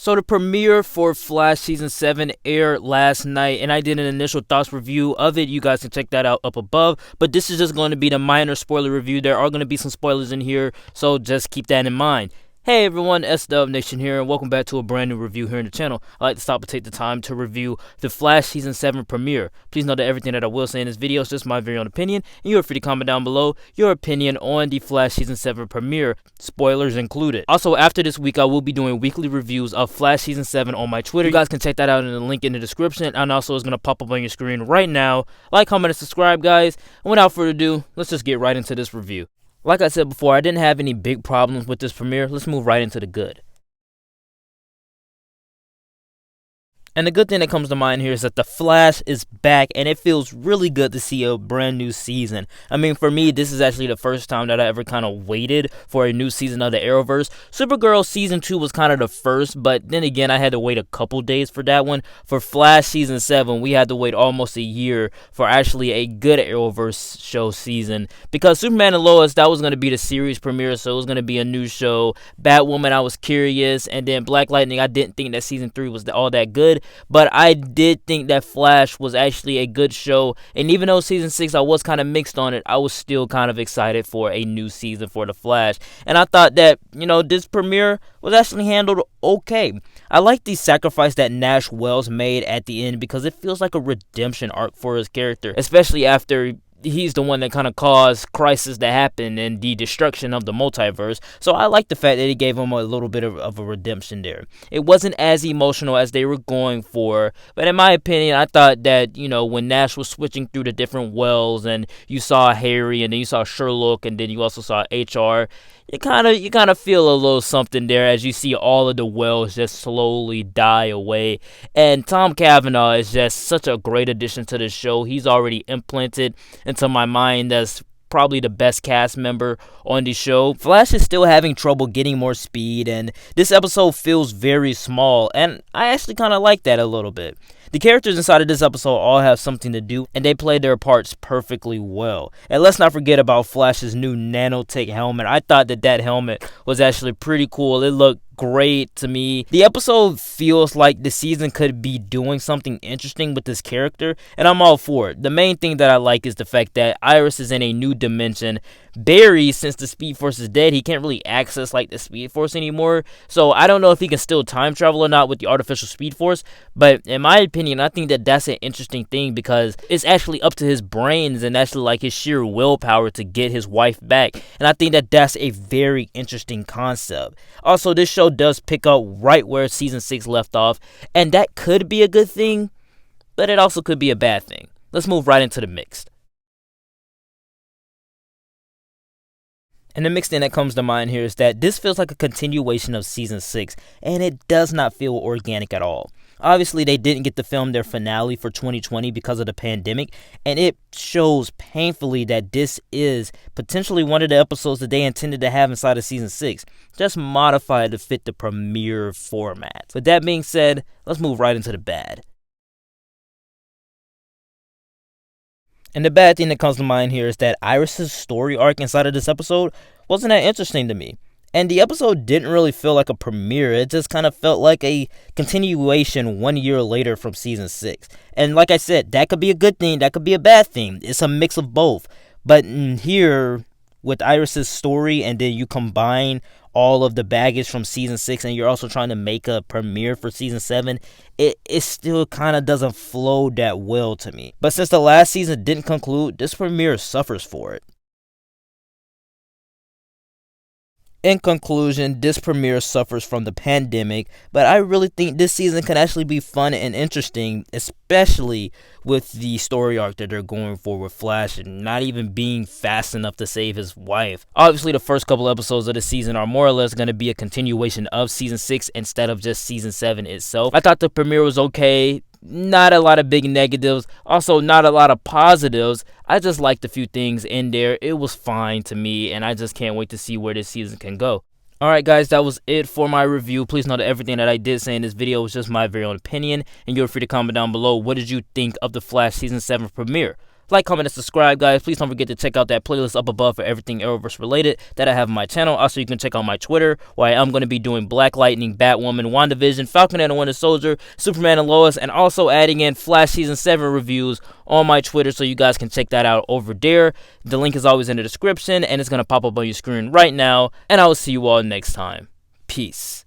So the premiere for Flash Season 7 aired last night, and I did an initial thoughts review of it. You guys can check that out up above. But this is just going to be the minor spoiler review. There are going to be some spoilers in here, so just keep that in mind. Hey everyone, SW Nation here, and welcome back to a brand new review here on the channel. I like to stop and take the time to review the Flash Season 7 premiere. Please know that everything that I will say in this video is just my very own opinion, and you are free to comment down below your opinion on the Flash Season 7 premiere, spoilers included. Also, after this week, I will be doing weekly reviews of Flash Season 7 on my Twitter. You guys can check that out in the link in the description, and also it's going to pop up on your screen right now. Like, comment, and subscribe, guys. And without further ado, let's just get right into this review. Like I said before, I didn't have any big problems with this premiere. Let's move right into the good. And the good thing that comes to mind here is that The Flash is back, and it feels really good to see a brand new season. I mean, for me, this is actually the first time that I ever kind of waited for a new season of the Arrowverse. Supergirl Season 2 was kind of the first, but then again, I had to wait a couple days for that one. For Flash Season 7, we had to wait almost a year for actually a good Arrowverse show season. Because Superman and Lois, that was going to be the series premiere, so it was going to be a new show. Batwoman, I was curious, and then Black Lightning, I didn't think that Season 3 was all that good. But I did think that Flash was actually a good show, and even though Season 6 I was kind of mixed on it, I was still kind of excited for a new season for The Flash. And I thought that, this premiere was actually handled okay. I like the sacrifice that Nash Wells made at the end because it feels like a redemption arc for his character, especially after he's the one that kind of caused crisis to happen and the destruction of the multiverse. So I like the fact that he gave him a little bit of a redemption there. It wasn't as emotional as they were going for, but in my opinion, I thought that, when Nash was switching through the different wells and you saw Harry and then you saw Sherlock and then you also saw HR, you kind of feel a little something there as you see all of the wells just slowly die away. And Tom Cavanaugh is just such a great addition to the show. He's already implanted into my mind as probably the best cast member on the show. Flash is still having trouble getting more speed, and this episode feels very small, and I actually kind of like that a little bit. The characters inside of this episode all have something to do, and they play their parts perfectly well. And let's not forget about Flash's new nanotech helmet. I thought that helmet was actually pretty cool. It looked great to me. The episode feels like the season could be doing something interesting with this character, and I'm all for it. The main thing that I like is the fact that Iris is in a new dimension. Barry, since the Speed Force is dead, he can't really access the Speed Force anymore, so I don't know if he can still time travel or not with the artificial Speed Force, but in my opinion, I think that that's an interesting thing because it's actually up to his brains and actually his sheer willpower to get his wife back, and I think that that's a very interesting concept. Also, this show does pick up right where Season 6 left off, and that could be a good thing, but it also could be a bad thing. Let's move right into the mixed. And the mixed thing that comes to mind here is that this feels like a continuation of Season 6, and it does not feel organic at all. Obviously, they didn't get to film their finale for 2020 because of the pandemic, and it shows painfully that this is potentially one of the episodes that they intended to have inside of Season 6, just modified to fit the premiere format. With that being said, let's move right into the bad. And the bad thing that comes to mind here is that Iris's story arc inside of this episode wasn't that interesting to me. And the episode didn't really feel like a premiere. It just kind of felt like a continuation 1 year later from Season 6. And like I said, that could be a good thing, that could be a bad thing. It's a mix of both. But here, with Iris's story, and then you combine all of the baggage from Season 6, and you're also trying to make a premiere for Season 7, it still kind of doesn't flow that well to me. But since the last season didn't conclude, this premiere suffers for it. In conclusion, this premiere suffers from the pandemic, but I really think this season can actually be fun and interesting, especially with the story arc that they're going for with Flash and not even being fast enough to save his wife. Obviously, the first couple episodes of the season are more or less going to be a continuation of Season 6 instead of just Season 7 itself. I thought the premiere was okay. Not a lot of big negatives, also not a lot of positives. I just liked a few things in there. It was fine to me, and I just can't wait to see where this season can go. Alright guys, that was it for my review. Please know that everything that I did say in this video was just my very own opinion, and you're free to comment down below what did you think of the Flash Season 7 premiere. Like, comment, and subscribe, guys. Please don't forget to check out that playlist up above for everything Arrowverse related that I have on my channel. Also, you can check out my Twitter, where I am going to be doing Black Lightning, Batwoman, Wandavision, Falcon and the Winter Soldier, Superman and Lois, and also adding in Flash Season 7 reviews on my Twitter, so you guys can check that out over there. The link is always in the description, and it's going to pop up on your screen right now, and I will see you all next time. Peace.